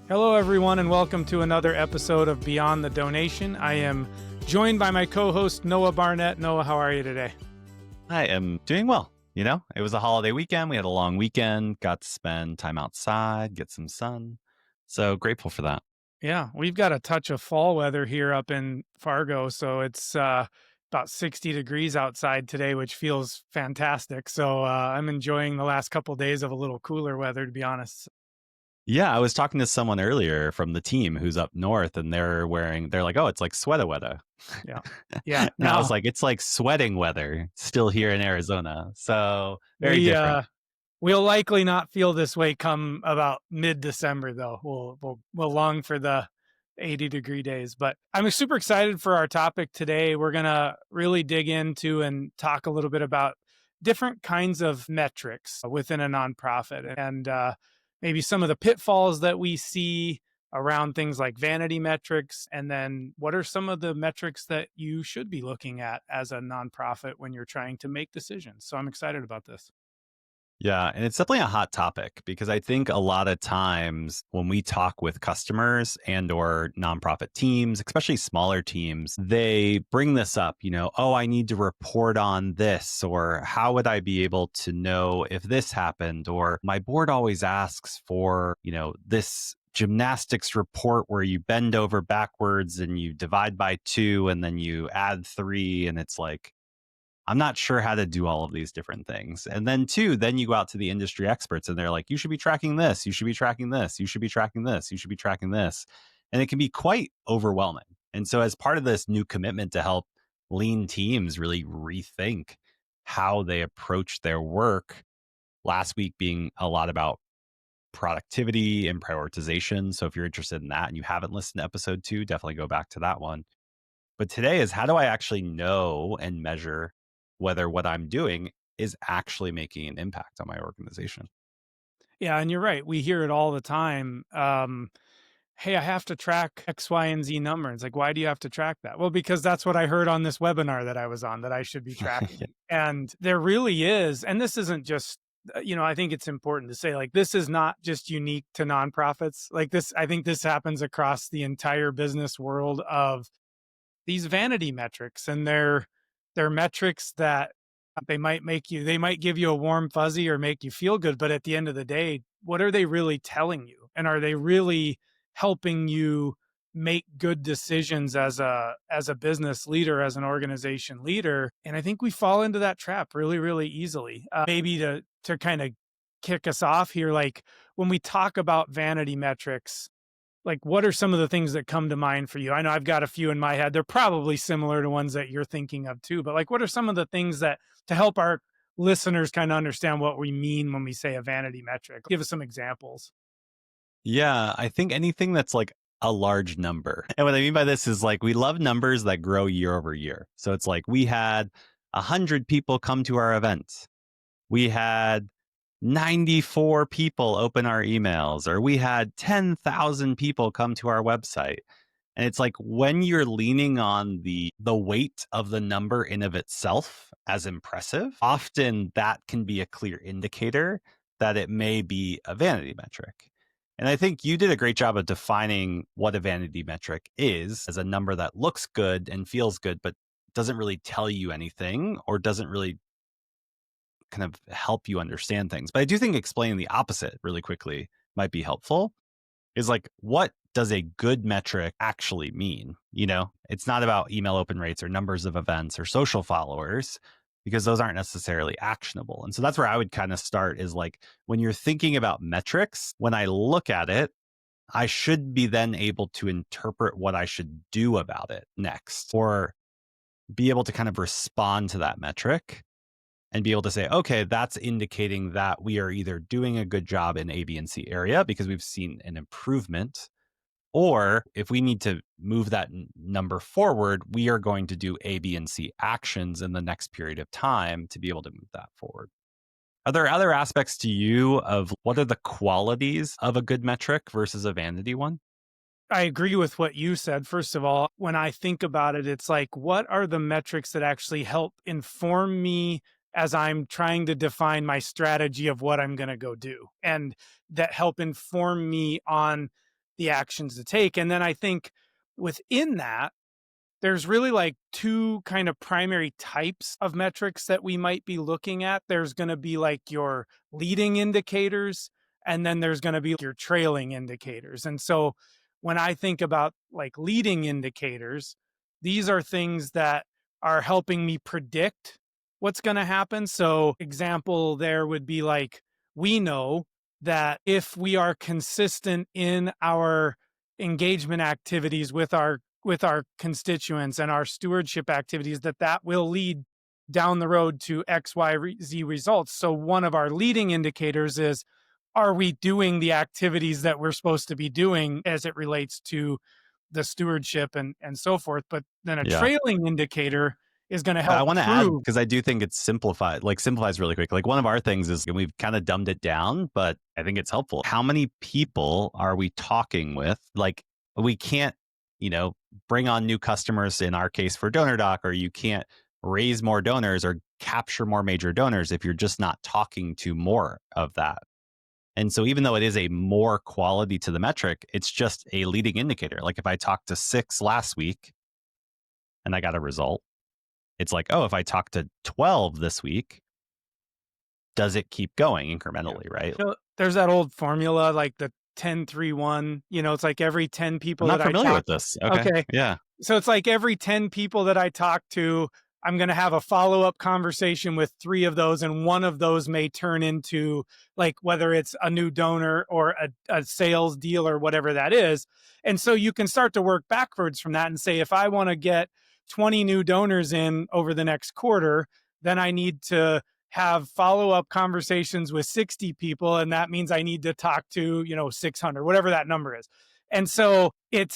Hello, everyone, and welcome to another episode of Beyond the Donation. I am joined by my co-host, Noah Barnett. Noah, how are you today? I am doing well. You know, it was a holiday weekend. We had a long weekend, got to spend time outside, get some sun. So grateful for that. Yeah, we've got a touch of fall weather here up in Fargo, so it's about 60 degrees outside today, which feels fantastic. So I'm enjoying the last couple days of a little cooler weather, to be honest. Yeah, I was talking to someone earlier from the team who's up north, and they're like, oh, it's like sweater weather. Yeah. Yeah. And I was Now, like, it's like sweating weather still here in Arizona. So very we different. we'll likely not feel this way come about mid-December, though. We'll long for the 80-degree days. But I'm super excited for our topic today. We're gonna really dig into and talk a little bit about different kinds of metrics within a nonprofit, and maybe some of the pitfalls that we see around things like vanity metrics, and then what are some of the metrics that you should be looking at as a nonprofit when you're trying to make decisions. So I'm excited about this. Yeah, and it's definitely a hot topic because I think a lot of times when we talk with customers and or nonprofit teams, especially smaller teams, they bring this up, oh, I need to report on this, or how would I be able to know if this happened, or my board always asks for, this gymnastics report where you bend over backwards and you divide by 2 and then you add 3, and it's like, I'm not sure how to do all of these different things. And then then you go out to the industry experts and they're like, you should be tracking this, you should be tracking this, you should be tracking this, you should be tracking this. And it can be quite overwhelming. And so as part of this new commitment to help lean teams really rethink how they approach their work, last week being a lot about productivity and prioritization. So if you're interested in that and you haven't listened to episode 2, definitely go back to that one. But today is, how do I actually know and measure whether what I'm doing is actually making an impact on my organization? Yeah, and you're right. We hear it all the time. Hey, I have to track X, Y, and Z number. It's like, why do you have to track that? Well, because that's what I heard on this webinar that I was on, that I should be tracking. And there really is, and this isn't just, I think it's important to say, like, this is not just unique to nonprofits. Like this, I think this happens across the entire business world of these vanity metrics, and they're metrics that they might give you a warm fuzzy or make you feel good, but at the end of the day, what are they really telling you, and are they really helping you make good decisions as a business leader, as an organization leader? And I think we fall into that trap really, really easily. Maybe to kind of kick us off here, like, when we talk about vanity metrics, like, what are some of the things that come to mind for you? I know I've got a few in my head. They're probably similar to ones that you're thinking of too, but like, what are some of the things that, to help our listeners kind of understand what we mean when we say a vanity metric? Give us some examples. Yeah, I think anything that's like a large number. And what I mean by this is, like, we love numbers that grow year over year. So it's like, we had 100 people come to our event. We had 94 people open our emails, or we had 10,000 people come to our website. And it's like, when you're leaning on the weight of the number in of itself as impressive, often that can be a clear indicator that it may be a vanity metric. And I think you did a great job of defining what a vanity metric is, as a number that looks good and feels good, but doesn't really tell you anything, or doesn't really kind of help you understand things. But I do think explaining the opposite really quickly might be helpful. Is like, what does a good metric actually mean? It's not about email open rates or numbers of events or social followers, because those aren't necessarily actionable. And so that's where I would kind of start, is like, when you're thinking about metrics, when I look at it, I should be then able to interpret what I should do about it next, or be able to kind of respond to that metric and be able to say, okay, that's indicating that we are either doing a good job in A, B, and C area because we've seen an improvement, or if we need to move that number forward, we are going to do A, B, and C actions in the next period of time to be able to move that forward. Are there other aspects to you of what are the qualities of a good metric versus a vanity one? I agree with what you said. First of all, when I think about it, it's like, what are the metrics that actually help inform me as I'm trying to define my strategy of what I'm going to go do, and that help inform me on the actions to take. And then I think within that, there's really like two kind of primary types of metrics that we might be looking at. There's going to be like your leading indicators, and then there's going to be your trailing indicators. And so when I think about like leading indicators, these are things that are helping me predict what's going to happen. So, example there would be like, we know that if we are consistent in our engagement activities with our constituents and our stewardship activities, that will lead down the road to XYZ results. So one of our leading indicators is, are we doing the activities that we're supposed to be doing as it relates to the stewardship and so forth? But then a Yeah. trailing indicator is going to I help want to add, prove. because I do think it's simplified, like simplifies really quick. Like one of our things is, and we've kind of dumbed it down, but I think it's helpful. How many people are we talking with? Like we can't, bring on new customers in our case for DonorDoc, or you can't raise more donors or capture more major donors if you're just not talking to more of that. And so even though it is a more quality to the metric, it's just a leading indicator. Like if I talked to 6 last week and I got a result, it's like, oh, if I talk to 12 this week, does it keep going Yeah. incrementally, right? So there's that old formula, like the 10-3-1. It's like every 10 I'm people not that I familiar talk. with this. Okay. Okay. Yeah. So it's like every 10 people that I talk to, I'm going to have a follow up conversation with three of those, and one of those may turn into like whether it's a new donor or a sales deal or whatever that is. And so you can start to work backwards from that and say, if I want to get 20 new donors in over the next quarter, then I need to have follow up conversations with 60 people. And that means I need to talk to, 600, whatever that number is. And so it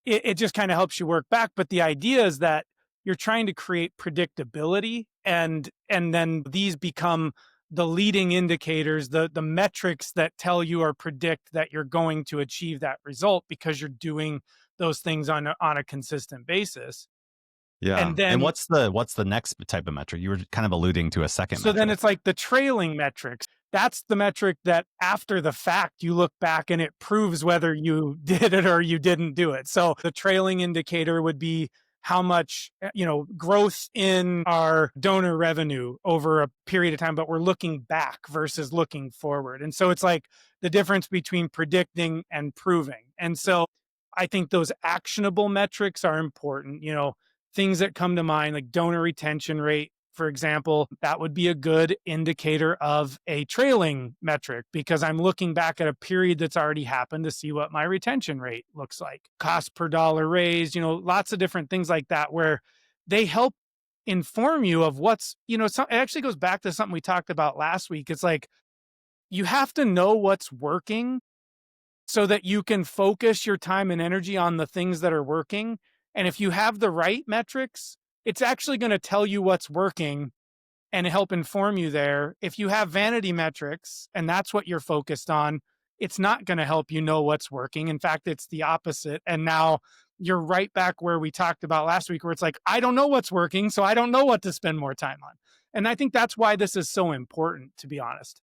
just kind of helps you work back. But the idea is that you're trying to create predictability, and then these become the leading indicators, the metrics that tell you or predict that you're going to achieve that result because you're doing those things on a consistent basis. Yeah. And And then what's the next type of metric? You were kind of alluding to a second so then metric. it's like the trailing metrics. That's the metric that after the fact, you look back and it proves whether you did it or you didn't do it. So the trailing indicator would be how much, growth in our donor revenue over a period of time, but we're looking back versus looking forward. And so it's like the difference between predicting and proving. And so I think those actionable metrics are important, things that come to mind, like donor retention rate, for example. That would be a good indicator of a trailing metric because I'm looking back at a period that's already happened to see what my retention rate looks like. Cost per dollar raised, lots of different things like that where they help inform you of what's, it actually goes back to something we talked about last week. It's like you have to know what's working so that you can focus your time and energy on the things that are working. And if you have the right metrics, it's actually going to tell you what's working and help inform you there. If you have vanity metrics and that's what you're focused on, it's not going to help you know what's working. In fact, it's the opposite. And now you're right back where we talked about last week, where it's like, I don't know what's working, so I don't know what to spend more time on. And I think that's why this is so important, to be honest.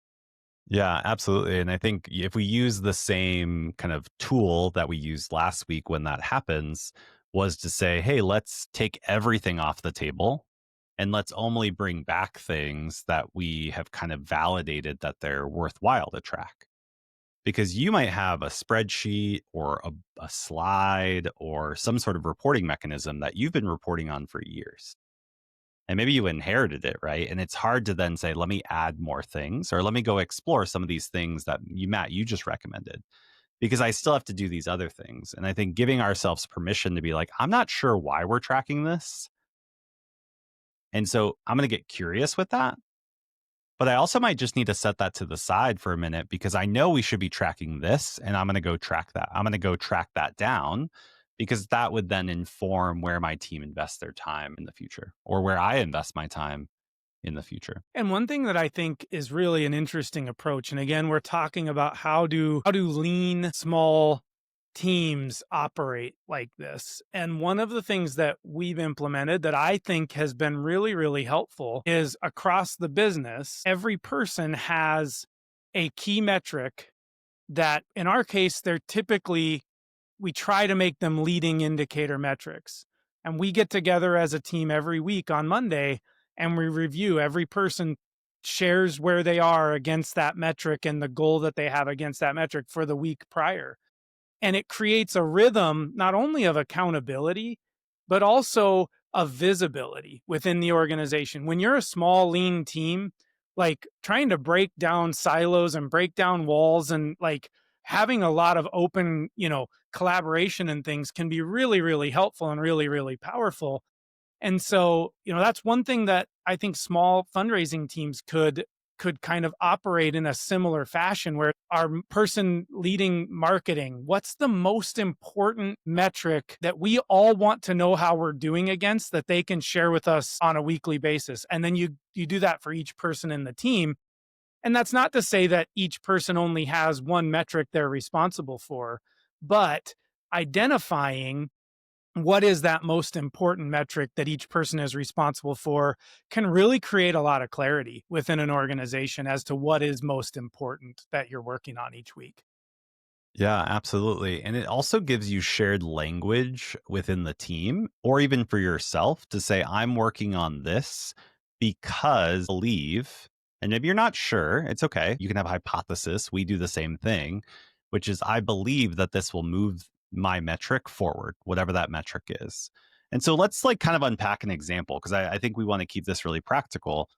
Yeah, absolutely. And I think if we use the same kind of tool that we used last week when that happens, was to say, hey, let's take everything off the table and let's only bring back things that we have kind of validated that they're worthwhile to track. Because you might have a spreadsheet or a slide or some sort of reporting mechanism that you've been reporting on for years. And maybe you inherited it, right? And it's hard to then say, let me add more things or let me go explore some of these things that Matt, you just recommended, because I still have to do these other things. And I think giving ourselves permission to be like, I'm not sure why we're tracking this. And so I'm going to get curious with that. But I also might just need to set that to the side for a minute because I know we should be tracking this and I'm going to go track that. I'm going to go track that down because that would then inform where my team invests their time in the future or where I invest my time in the future. And one thing that I think is really an interesting approach, and again, we're talking about how do lean small teams operate like this. And one of the things that we've implemented that I think has been really, really helpful is across the business, every person has a key metric that in our case, they're typically, we try to make them leading indicator metrics. And we get together as a team every week on Monday and we review. Every person shares where they are against that metric and the goal that they have against that metric for the week prior. And it creates a rhythm not only of accountability, but also of visibility within the organization. When you're a small, lean team, like trying to break down silos and break down walls and like having a lot of open, collaboration and things can be really, really helpful and really, really powerful. And so, that's one thing that I think small fundraising teams could kind of operate in a similar fashion where our person leading marketing, what's the most important metric that we all want to know how we're doing against that they can share with us on a weekly basis? And then you do that for each person in the team. And that's not to say that each person only has one metric they're responsible for, but identifying what is that most important metric that each person is responsible for can really create a lot of clarity within an organization as to what is most important that you're working on each week. Yeah, absolutely. And it also gives you shared language within the team or even for yourself to say, I'm working on this because I believe, and if you're not sure, it's okay. You can have a hypothesis. We do the same thing, which is I believe that this will move my metric forward, whatever that metric is. And so let's like kind of unpack an example because I think we want to keep this really practical.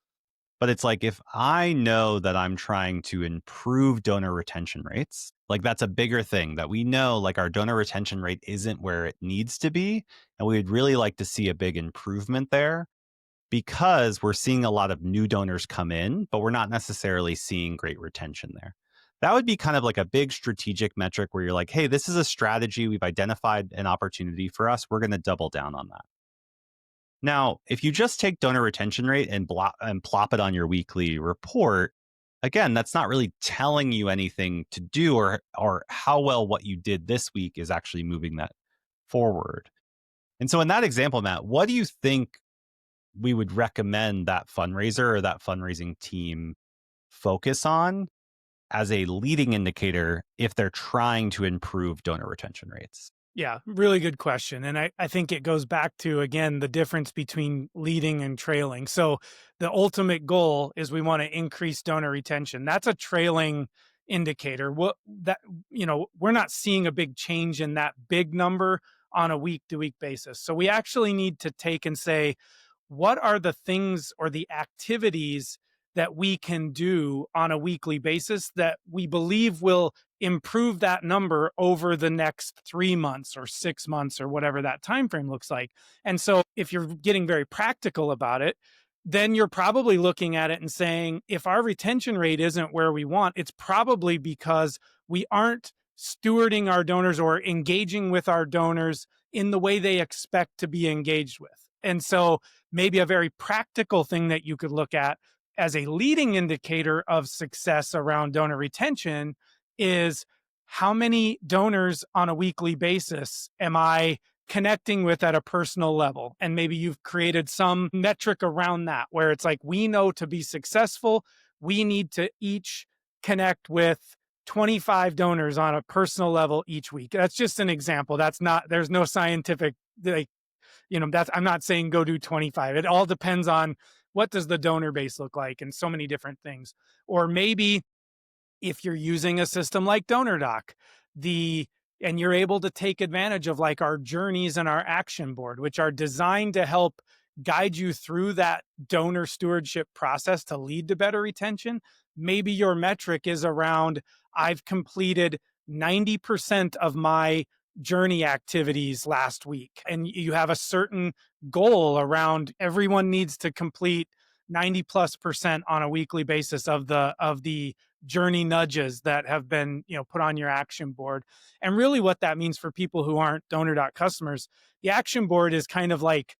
But it's like if I know that I'm trying to improve donor retention rates, like that's a bigger thing that we know, like our donor retention rate isn't where it needs to be. And we would really like to see a big improvement there because we're seeing a lot of new donors come in, but we're not necessarily seeing great retention there. That would be kind of like a big strategic metric where you're like, hey, this is a strategy. We've identified an opportunity for us. We're going to double down on that. Now, if you just take donor retention rate and plop it on your weekly report, again, that's not really telling you anything to do or how well what you did this week is actually moving that forward. And so in that example, Matt, what do you think we would recommend that fundraiser or that fundraising team focus on as a leading indicator if they're trying to improve donor retention rates? Yeah, really good question. And I think it goes back to, again, the difference between leading and trailing. So the ultimate goal is we want to increase donor retention. That's a trailing indicator. What that, we're not seeing a big change in that big number on a week to week basis. So we actually need to take and say, what are the things or the activities that we can do on a weekly basis that we believe will improve that number over the next 3 months or 6 months or whatever that time frame looks like. And so if you're getting very practical about it, then you're probably looking at it and saying, if our retention rate isn't where we want, it's probably because we aren't stewarding our donors or engaging with our donors in the way they expect to be engaged with. And so maybe a very practical thing that you could look at as a leading indicator of success around donor retention is, how many donors on a weekly basis am I connecting with at a personal level? And maybe you've created some metric around that where it's like, we know to be successful, we need to each connect with 25 donors on a personal level each week. That's just an example. That's not, there's no scientific, like, that's, I'm not saying go do 25. It all depends on what does the donor base look like and so many different things. Or maybe if you're using a system like DonorDoc, and you're able to take advantage of like our journeys and our action board, which are designed to help guide you through that donor stewardship process to lead to better retention. Maybe your metric is around, I've completed 90% of my journey activities last week. And you have a certain goal around, everyone needs to complete 90+% on a weekly basis of the journey nudges that have been, put on your action board. And really what that means for people who aren't DonorDoc customers, the action board is kind of like,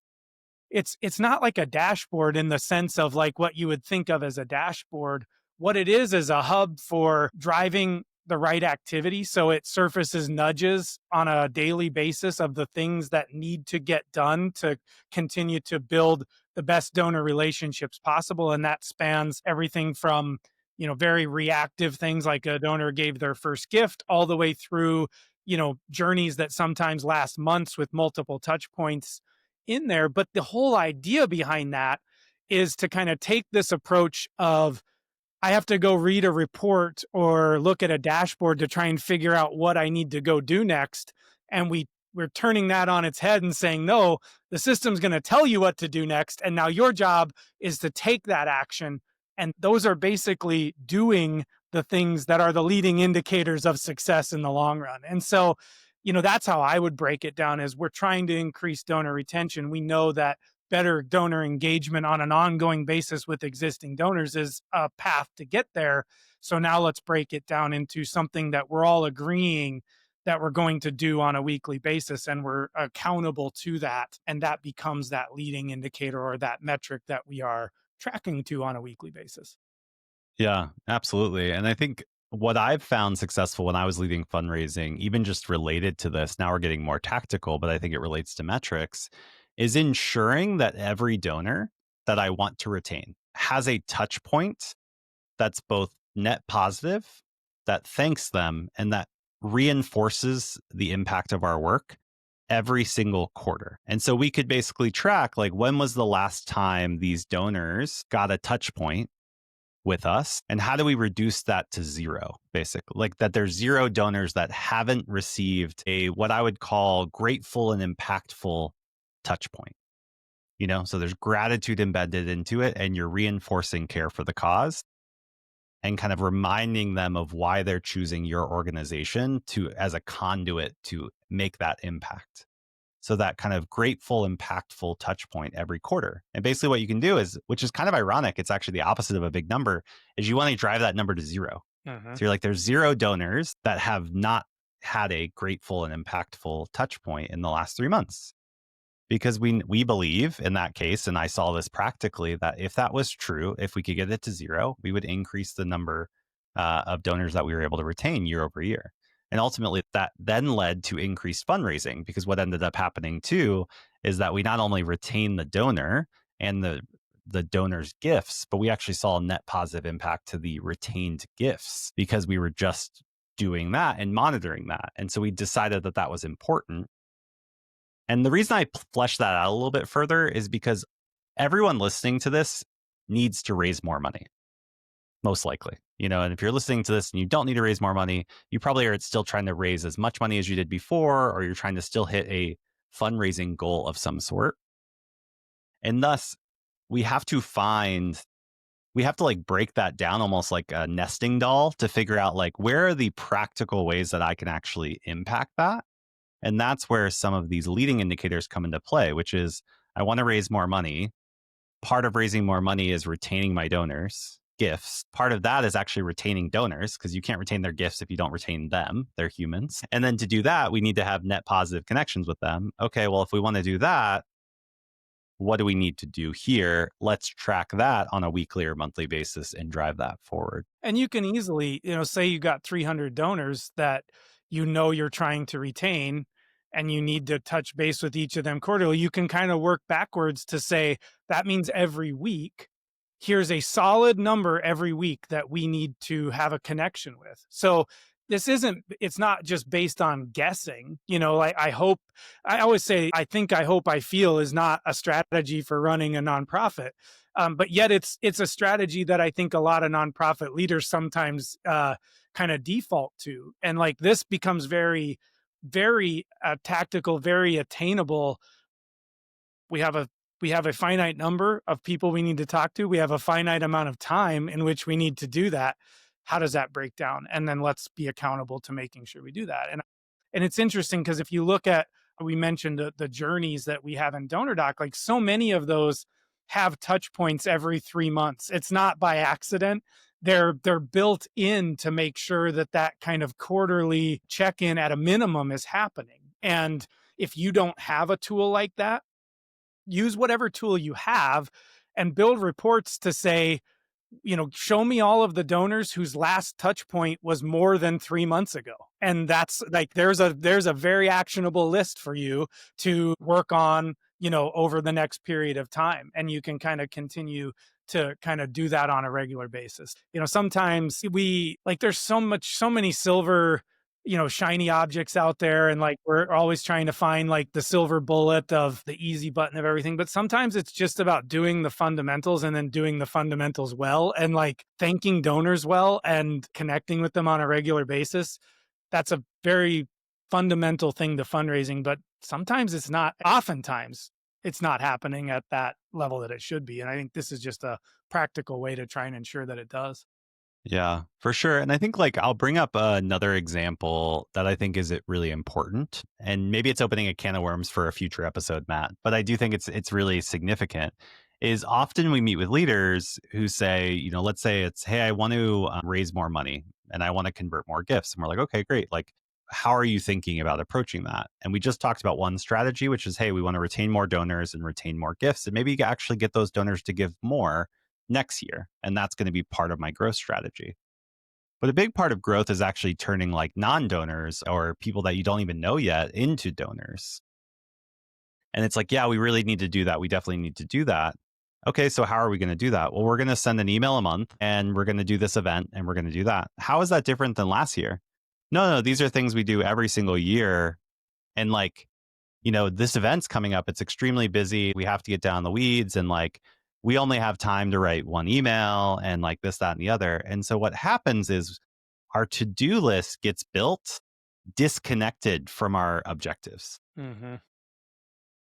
it's not like a dashboard in the sense of like what you would think of as a dashboard. What it is a hub for driving the right activity. So it surfaces nudges on a daily basis of the things that need to get done to continue to build the best donor relationships possible. And that spans everything from, very reactive things like a donor gave their first gift, all the way through, journeys that sometimes last months with multiple touch points in there. But the whole idea behind that is to kind of take this approach of, I have to go read a report or look at a dashboard to try and figure out what I need to go do next. And we're turning that on its head and saying, no, the system's going to tell you what to do next. And now your job is to take that action. And those are basically doing the things that are the leading indicators of success in the long run. And so, that's how I would break it down, is we're trying to increase donor retention. We know that better donor engagement on an ongoing basis with existing donors is a path to get there. So now let's break it down into something that we're all agreeing that we're going to do on a weekly basis, and we're accountable to that. And that becomes that leading indicator or that metric that we are tracking to on a weekly basis. Yeah, absolutely. And I think what I've found successful when I was leading fundraising, even just related to this, now we're getting more tactical, but I think it relates to metrics, is ensuring that every donor that I want to retain has a touch point that's both net positive, that thanks them, and that reinforces the impact of our work every single quarter. And so we could basically track, like, when was the last time these donors got a touch point with us, and how do we reduce that to zero, basically, like that there's zero donors that haven't received a, what I would call, grateful and impactful touch point. So there's gratitude embedded into it, and you're reinforcing care for the cause and kind of reminding them of why they're choosing your organization to, as a conduit to make that impact. So that kind of grateful, impactful touch point every quarter. And basically what you can do is, which is kind of ironic, it's actually the opposite of a big number, is you want to drive that number to zero. Uh-huh. So you're like, there's zero donors that have not had a grateful and impactful touch point in the last 3 months. Because we believe in that case, and I saw this practically, that if that was true, if we could get it to zero, we would increase the number of donors that we were able to retain year over year. And ultimately, that then led to increased fundraising, because what ended up happening too is that we not only retain the donor and the donor's gifts, but we actually saw a net positive impact to the retained gifts, because we were just doing that and monitoring that. And so we decided that that was important. And the reason I flesh that out a little bit further is because everyone listening to this needs to raise more money, most likely. And if you're listening to this and you don't need to raise more money, you probably are still trying to raise as much money as you did before, or you're trying to still hit a fundraising goal of some sort. And thus, we have to like break that down almost like a nesting doll to figure out, like, where are the practical ways that I can actually impact that. And that's where some of these leading indicators come into play, which is, I want to raise more money. Part of raising more money is retaining my donors' gifts. Part of that is actually retaining donors, because you can't retain their gifts if you don't retain them. They're humans. And then to do that, we need to have net positive connections with them. Okay, well, if we want to do that, what do we need to do here? Let's track that on a weekly or monthly basis and drive that forward. And you can easily, say you got 300 donors that you're trying to retain, and you need to touch base with each of them quarterly. You can kind of work backwards to say, that means every week, here's a solid number every week that we need to have a connection with. So it's not just based on guessing. I always say, I think, I hope, I feel is not a strategy for running a nonprofit. But yet it's a strategy that I think a lot of nonprofit leaders sometimes kind of default to. And like, this becomes very, very tactical, very attainable. We have a finite number of people we need to talk to. We have a finite amount of time in which we need to do that. How does that break down? And then let's be accountable to making sure we do that. And it's interesting, because if you look at, we mentioned the journeys that we have in DonorDoc, like, so many of those have touch points every 3 months. It's not by accident. They're built in to make sure that that kind of quarterly check-in at a minimum is happening. And if you don't have a tool like that, use whatever tool you have and build reports to say, show me all of the donors whose last touch point was more than 3 months ago. And that's like, there's a very actionable list for you to work on, over the next period of time. And you can kind of continue to kind of do that on a regular basis. Sometimes we like there's so many silver, shiny objects out there, and like we're always trying to find like the silver bullet of the easy button of everything. But sometimes it's just about doing the fundamentals and then doing the fundamentals well and like thanking donors well and connecting with them on a regular basis. That's a very fundamental thing to fundraising, but sometimes it's not. Oftentimes it's not happening at that level that it should be. And I think this is just a practical way to try and ensure that it does. Yeah, for sure. And I think like I'll bring up another example that I think is it really important. And maybe it's opening a can of worms for a future episode, Matt, but I do think it's really significant. Is often we meet with leaders who say, let's say it's, hey, I want to raise more money and I want to convert more gifts. And we're like, okay, great. Like, how are you thinking about approaching that? And we just talked about one strategy, which is, hey, we want to retain more donors and retain more gifts and maybe actually get those donors to give more next year. And that's going to be part of my growth strategy. But a big part of growth is actually turning like non donors or people that you don't even know yet into donors. And it's like, yeah, we really need to do that. We definitely need to do that. Okay, so how are we going to do that? Well, we're going to send an email a month and we're going to do this event and we're going to do that. How is that different than last year? No, these are things we do every single year. And like, this event's coming up. It's extremely busy. We have to get down the weeds and like, we only have time to write one email and like this, that, and the other. And so what happens is our to-do list gets built disconnected from our objectives. Mm-hmm.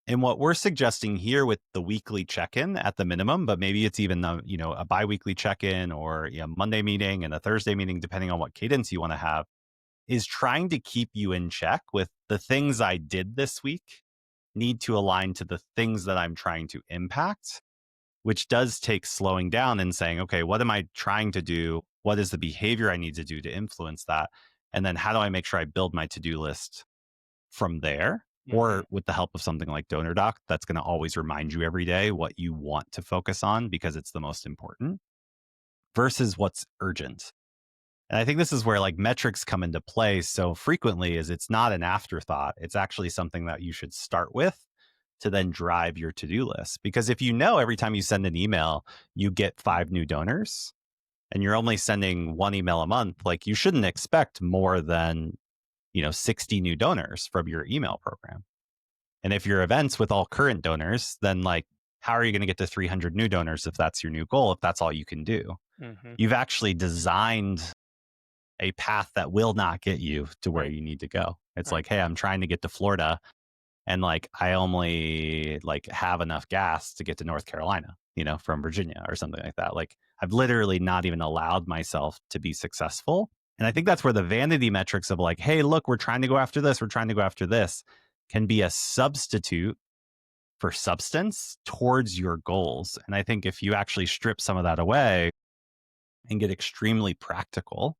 And what we're suggesting here with the weekly check-in at the minimum, but maybe it's even a biweekly check-in or a Monday meeting and a Thursday meeting, depending on what cadence you want to have, is trying to keep you in check with the things I did this week need to align to the things that I'm trying to impact, which does take slowing down and saying, okay, what am I trying to do? What is the behavior I need to do to influence that? And then how do I make sure I build my to-do list from there? Mm-hmm. Or with the help of something like DonorDoc, that's going to always remind you every day what you want to focus on because it's the most important versus what's urgent. And I think this is where like metrics come into play so frequently is it's not an afterthought. It's actually something that you should start with to then drive your to-do list. Because if you know every time you send an email, you get 5 new donors and you're only sending one email a month, like you shouldn't expect more than, 60 new donors from your email program. And if your events with all current donors, then like, how are you going to get to 300 new donors if that's your new goal, if that's all you can do? Mm-hmm. You've actually designed a path that will not get you to where Right. you need to go. It's Right. like, hey, I'm trying to get to Florida and like I only like have enough gas to get to North Carolina, from Virginia or something like that. Like I've literally not even allowed myself to be successful. And I think that's where the vanity metrics of like, hey, look, we're trying to go after this, we're trying to go after this can be a substitute for substance towards your goals. And I think if you actually strip some of that away and get extremely practical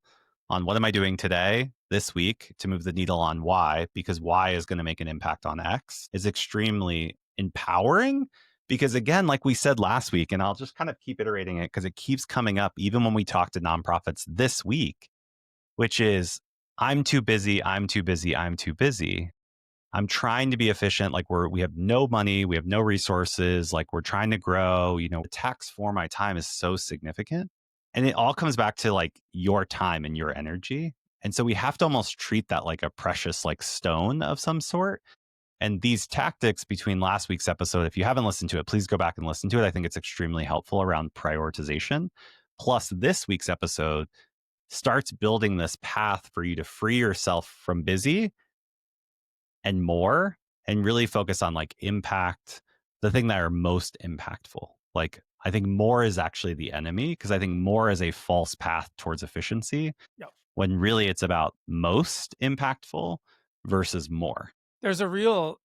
on what am I doing today, this week to move the needle on Y, because Y is going to make an impact on X, is extremely empowering. Because again, like we said last week, and I'll just kind of keep iterating it because it keeps coming up even when we talk to nonprofits this week, which is I'm too busy, I'm too busy, I'm too busy. I'm trying to be efficient. Like we have no money, we have no resources, like we're trying to grow, the tax for my time is so significant. And it all comes back to like your time and your energy. And so we have to almost treat that like a precious like stone of some sort. And these tactics between last week's episode, if you haven't listened to it, please go back and listen to it. I think it's extremely helpful around prioritization. Plus this week's episode starts building this path for you to free yourself from busy and more and really focus on like impact, the thing that are most impactful. Like I think more is actually the enemy because I think more is a false path towards efficiency Yep. when really it's about most impactful versus more. There's a real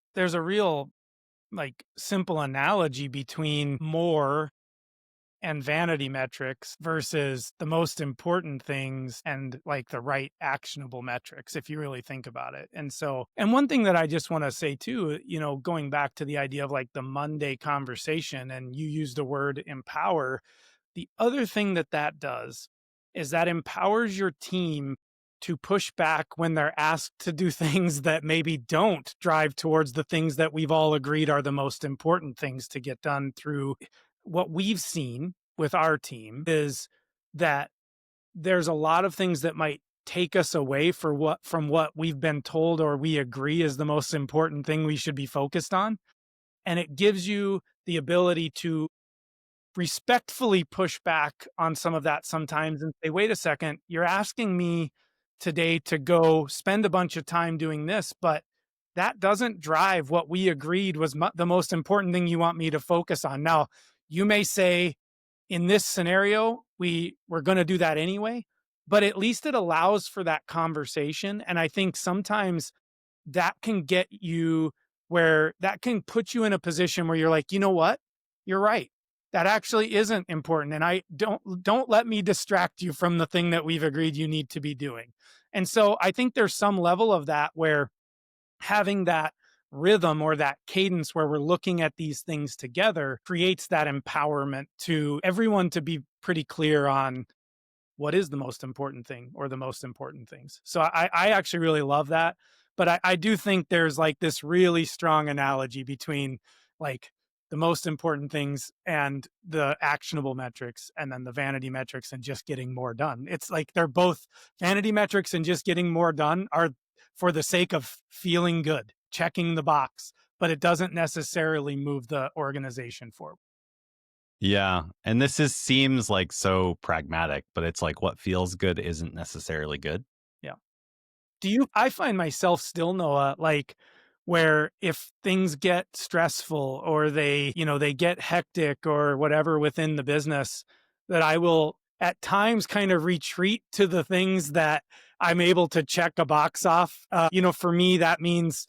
like simple analogy between more and vanity metrics versus the most important things and like the right actionable metrics if you really think about it. And one thing that I just want to say too, going back to the idea of like the Monday conversation, and you used the word empower, the other thing that does is that empowers your team to push back when they're asked to do things that maybe don't drive towards the things that we've all agreed are the most important things to get done through what we've seen with our team is that there's a lot of things that might take us away from what we've been told or we agree is the most important thing we should be focused on. And it gives you the ability to respectfully push back on some of that sometimes and say, wait a second, you're asking me today to go spend a bunch of time doing this, but that doesn't drive what we agreed was the most important thing you want me to focus on. Now, you may say, in this scenario, we're going to do that anyway, but at least it allows for that conversation. And I think sometimes that can get you where that can put you in a position where you're like, you know what? You're right. That actually isn't important. And I don't let me distract you from the thing that we've agreed you need to be doing. And so I think there's some level of that where having that rhythm or that cadence where we're looking at these things together creates that empowerment to everyone to be pretty clear on what is the most important thing or the most important things. So I actually really love that. But I do think there's like this really strong analogy between like the most important things and the actionable metrics and then the vanity metrics and just getting more done. It's like they're both vanity metrics and just getting more done are for the sake of feeling good, checking the box, but it doesn't necessarily move the organization forward. Yeah. And this is seems like so pragmatic, but it's like what feels good isn't necessarily good. Yeah. Do you I find myself still, Noah, like where if things get stressful or they get hectic or whatever within the business, that I will at times kind of retreat to the things that I'm able to check a box off. For me, that means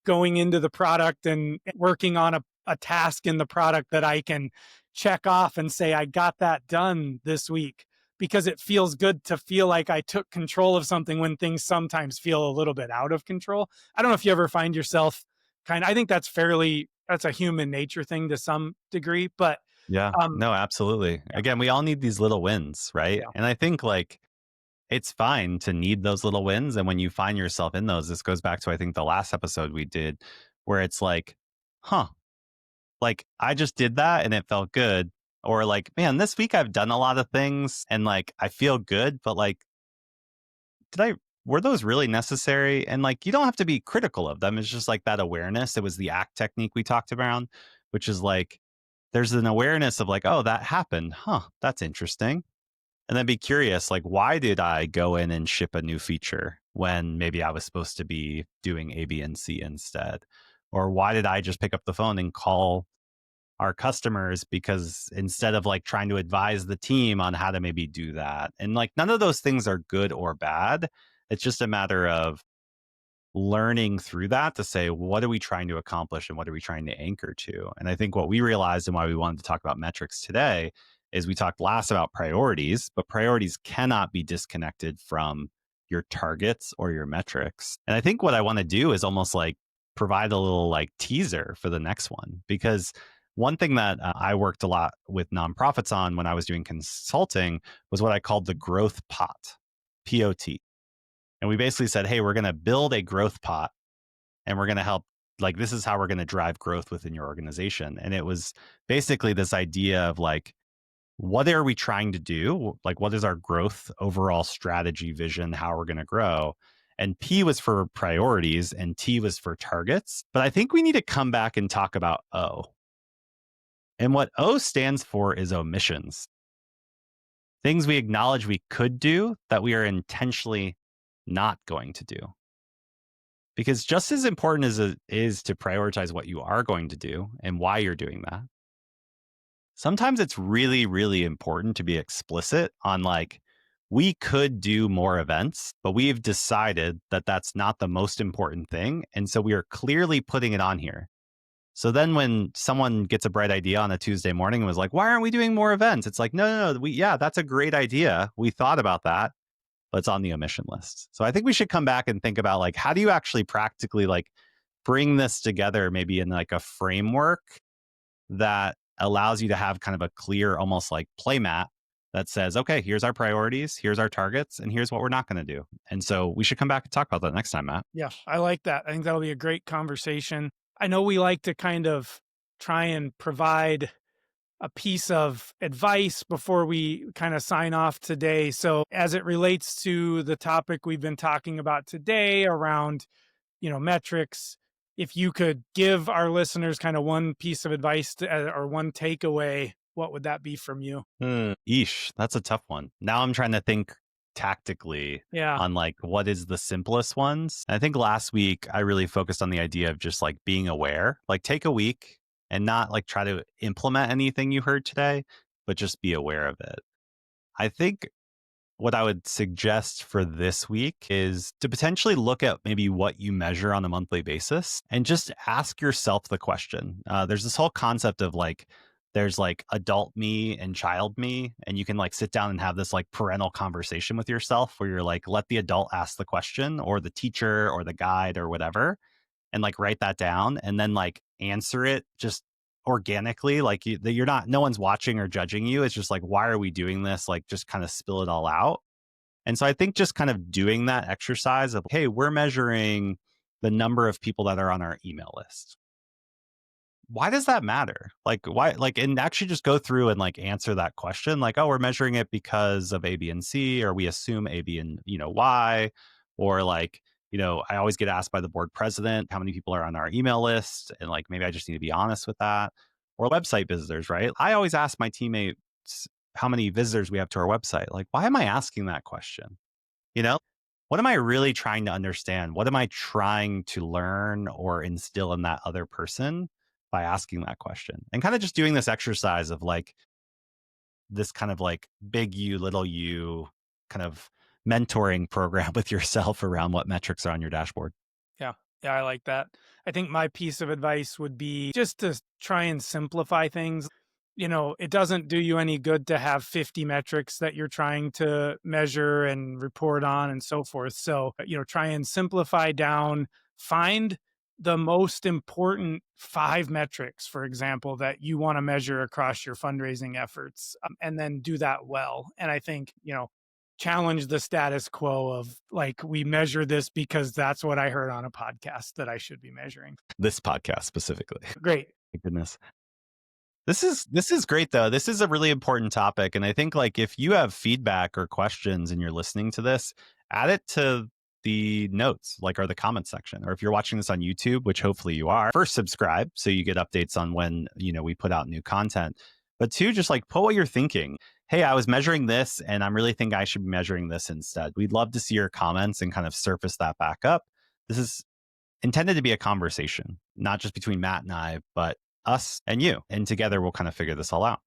going into the product and working on a task in the product that I can check off and say, I got that done this week because it feels good to feel like I took control of something when things sometimes feel a little bit out of control. I don't know if you ever find yourself I think that's a human nature thing to some degree, but Yeah. um, No, absolutely. yeah, Again, we all need these little wins, right? yeah, And I think like it's fine to need those little wins. And when you find yourself in those, this goes back to, I think, the last episode we did, where it's like, huh, like I just did that and it felt good. Or like, man, this week I've done a lot of things and like I feel good, but like, did I, were those really necessary? And like, you don't have to be critical of them. It's just like that awareness. It was the ACT technique we talked about, which is like, there's an awareness of like, oh, that happened. Huh, that's interesting. And then be curious, like, why did I go in and ship a new feature when maybe I was supposed to be doing A, B, and C instead? Or why did I just pick up the phone and call our customers because instead of like trying to advise the team on how to maybe do that? And like, none of those things are good or bad. It's just a matter of learning through that to say, what are we trying to accomplish and what are we trying to anchor to? And I think what we realized and why we wanted to talk about metrics today is we talked last about priorities, but priorities cannot be disconnected from your targets or your metrics. And I think what I want to do is almost like provide a little like teaser for the next one, because one thing that I worked a lot with nonprofits on when I was doing consulting was what I called the growth pot, POT. And we basically said, hey, we're going to build a growth pot and we're going to help. Like, this is how we're going to drive growth within your organization. And it was basically this idea of like, what are we trying to do? Like, what is our growth overall strategy, vision, how we're going to grow? And P was for priorities and T was for targets. But I think we need to come back and talk about O. And what O stands for is omissions, things we acknowledge we could do that we are intentionally not going to do. Because just as important as it is to prioritize what you are going to do and why you're doing that, sometimes it's really, really important to be explicit on like, we could do more events, but we've decided that that's not the most important thing. And so we are clearly putting it on here. So then when someone gets a bright idea on a Tuesday morning and was like, why aren't we doing more events? It's like, no, yeah, that's a great idea. We thought about that, but it's on the omission list. So I think we should come back and think about like, how do you actually practically like bring this together maybe in like a framework that allows you to have kind of a clear, almost like playmat that says, okay, here's our priorities, here's our targets, and here's what we're not going to do. And so we should come back and talk about that next time, Matt. yeah, I like that. I think that'll be a great conversation. I know we like to kind of try and provide a piece of advice before we kind of sign off today. So, as it relates to the topic we've been talking about today around, metrics, if you could give our listeners kind of one piece of advice or one takeaway, what would that be from you? Eesh, that's a tough one. Now I'm trying to think tactically Yeah. on like what is the simplest ones. And I think last week I really focused on the idea of just like being aware, like take a week and not like try to implement anything you heard today, but just be aware of it. I think what I would suggest for this week is to potentially look at maybe what you measure on a monthly basis and just ask yourself the question. There's this whole concept of like, there's like adult me and child me, and you can like sit down and have this like parental conversation with yourself where you're like, let the adult ask the question or the teacher or the guide or whatever, and like write that down and then like answer it just organically. Like you're not, no one's watching or judging you. It's just like, why are we doing this? Like just kind of spill it all out. And so I think just kind of doing that exercise of, hey, we're measuring the number of people that are on our email list. Why does that matter? Like, why, like, and actually just go through and like answer that question. Like, oh, we're measuring it because of A, B, and C, or we assume A, B, and, Y, or like, I always get asked by the board president how many people are on our email list. And like, maybe I just need to be honest with that. Or website visitors, right? I always ask my teammates how many visitors we have to our website. Like, why am I asking that question? You know, what am I really trying to understand? What am I trying to learn or instill in that other person by asking that question? And kind of just doing this exercise of like this kind of like big you, little you kind of mentoring program with yourself around what metrics are on your dashboard. Yeah. Yeah, I like that. I think my piece of advice would be just to try and simplify things. It doesn't do you any good to have 50 metrics that you're trying to measure and report on and so forth. So, try and simplify down, find the most important 5 metrics, for example, that you want to measure across your fundraising efforts, and then do that well. And I think, challenge the status quo of like, we measure this because that's what I heard on a podcast that I should be measuring. This podcast specifically. Great. Thank goodness. This is great though. This is a really important topic. And I think like if you have feedback or questions and you're listening to this, add it to the notes, like or the comment section. Or if you're watching this on YouTube, which hopefully you are, first subscribe so you get updates on when, we put out new content. But two, just like put what you're thinking. Hey, I was measuring this and I really think I should be measuring this instead. We'd love to see your comments and kind of surface that back up. This is intended to be a conversation, not just between Matt and I, but us and you. And together we'll kind of figure this all out.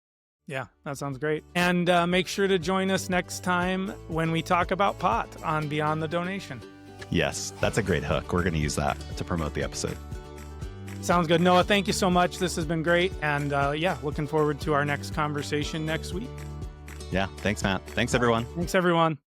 Yeah, that sounds great. And make sure to join us next time when we talk about pot on Beyond the Donation. Yes, that's a great hook. We're going to use that to promote the episode. Sounds good. Noah, thank you so much. This has been great. And looking forward to our next conversation next week. Yeah, thanks, Matt. Thanks, everyone. Thanks, everyone.